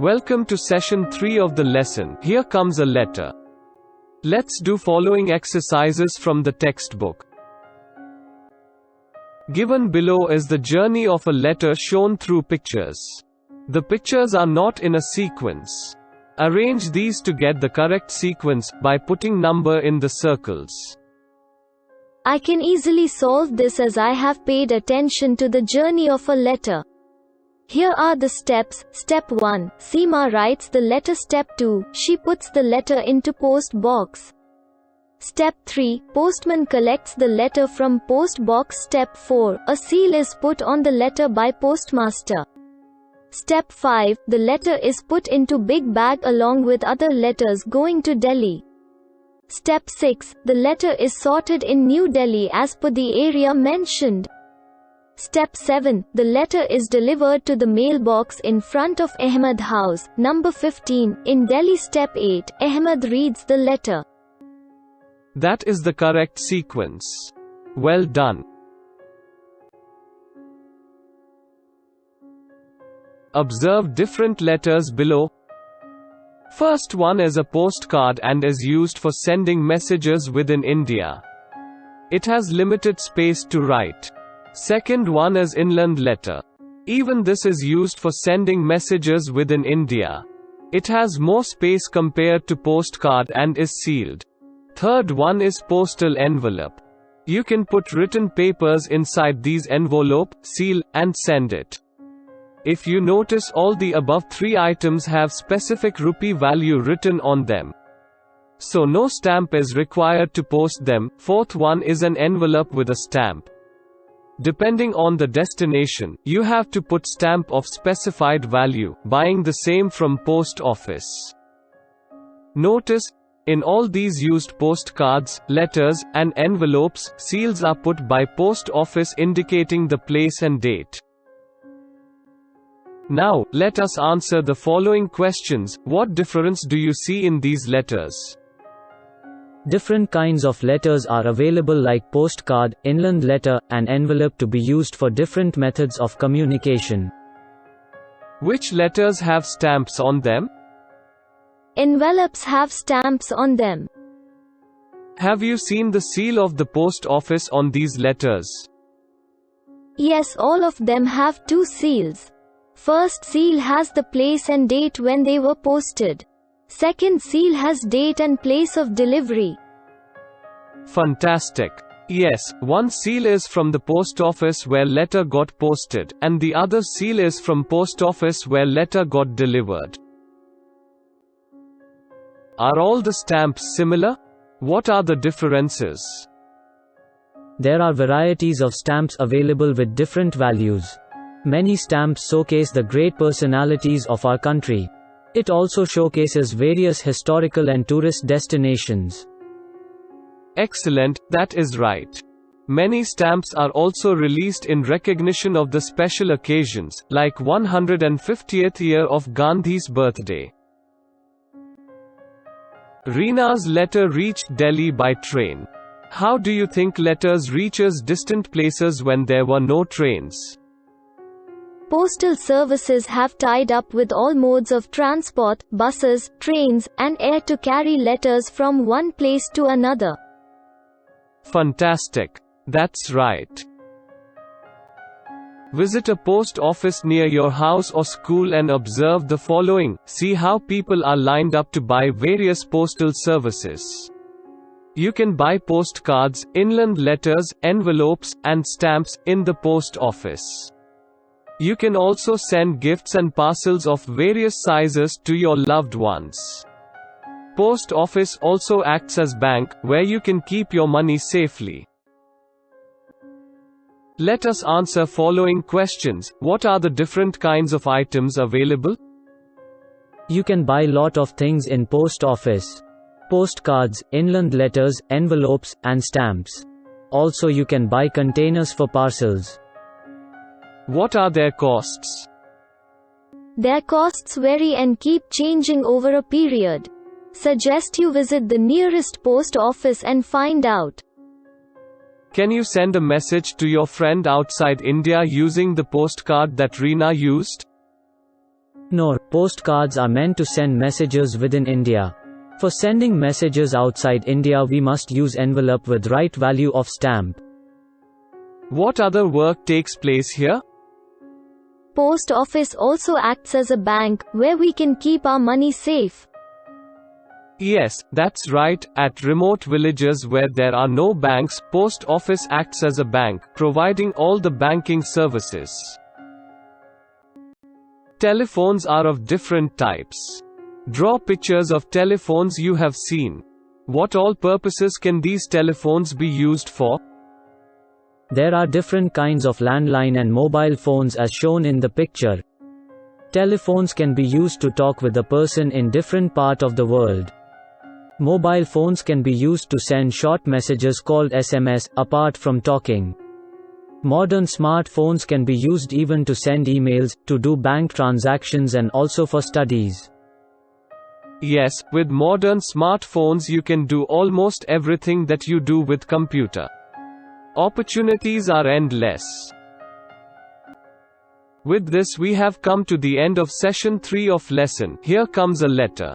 Welcome to session 3 of the lesson. Here comes a letter. Let's do following exercises from the textbook. Given below is the journey of a letter shown through pictures. The pictures are not in a sequence. Arrange these to get the correct sequence by putting number in the circles. I can easily solve this as I have paid attention to the journey of a letter. Here are the steps. Step 1. Seema writes the letter. Step 2. She puts the letter into post box. Step 3. Postman collects the letter from post box. Step 4. A seal is put on the letter by postmaster. Step 5. The letter is put into big bag along with other letters going to Delhi. Step 6. The letter is sorted in New Delhi as per the area mentioned. Step 7. The letter is delivered to the mailbox in front of Ahmed house, number 15, in Delhi. Step 8. Ahmed reads the letter. That is the correct sequence. Well done. Observe different letters below. First one is a postcard and is used for sending messages within India. It has limited space to write. Second one is inland letter. Even this is used for sending messages within India. It has more space compared to postcard and is sealed. Third one is postal envelope. You can put written papers inside these envelope, seal, and send it. If you notice, all the above 3 items have specific rupee value written on them. So no stamp is required to post them. Fourth one is an envelope with a stamp. Depending on the destination, you have to put stamp of specified value, buying the same from post office. Notice, in all these used postcards, letters, and envelopes, seals are put by post office indicating the place and date. Now, let us answer the following questions. What difference do you see in these letters? Different kinds of letters are available like postcard, inland letter, and envelope to be used for different methods of communication. Which letters have stamps on them? Envelopes have stamps on them. Have you seen the seal of the post office on these letters? Yes, all of them have 2 seals. First seal has the place and date when they were posted. Second seal has date and place of delivery. Fantastic. Yes, one seal is from the post office where letter got posted, and the other seal is from post office where letter got delivered. Are all the stamps similar? What are the differences? There are varieties of stamps available with different values. Many stamps showcase the great personalities of our country. It also showcases various historical and tourist destinations. Excellent, that is right. Many stamps are also released in recognition of the special occasions, like 150th year of Gandhi's birthday. Reena's letter reached Delhi by train. How do you think letters reaches distant places when there were no trains? Postal services have tied up with all modes of transport, buses, trains, and air to carry letters from one place to another. Fantastic. That's right. Visit a post office near your house or school and observe the following. See how people are lined up to buy various postal services. You can buy postcards, inland letters, envelopes, and stamps in the post office. You can also send gifts and parcels of various sizes to your loved ones. Post office also acts as bank, where you can keep your money safely. Let us answer following questions. What are the different kinds of items available? You can buy lot of things in post office. Postcards, inland letters, envelopes, and stamps. Also you can buy containers for parcels. What are their costs? Their costs vary and keep changing over a period. Suggest you visit the nearest post office and find out. Can you send a message to your friend outside India using the postcard that Reena used? Ignore, postcards are meant to send messages within India. For sending messages outside India we must use envelope with right value of stamp. What other work takes place here? Post office also acts as a bank, where we can keep our money safe. Yes, that's right. At remote villages where there are no banks, post office acts as a bank, providing all the banking services. Telephones are of different types. Draw pictures of telephones you have seen. What all purposes can these telephones be used for? There are different kinds of landline and mobile phones as shown in the picture. Telephones can be used to talk with a person in different part of the world. Mobile phones can be used to send short messages called SMS, apart from talking. Modern smartphones can be used even to send emails, to do bank transactions and also for studies. Yes, with modern smartphones you can do almost everything that you do with computer. Opportunities are endless. With this we have come to the end of session 3 of lesson. Here comes a letter.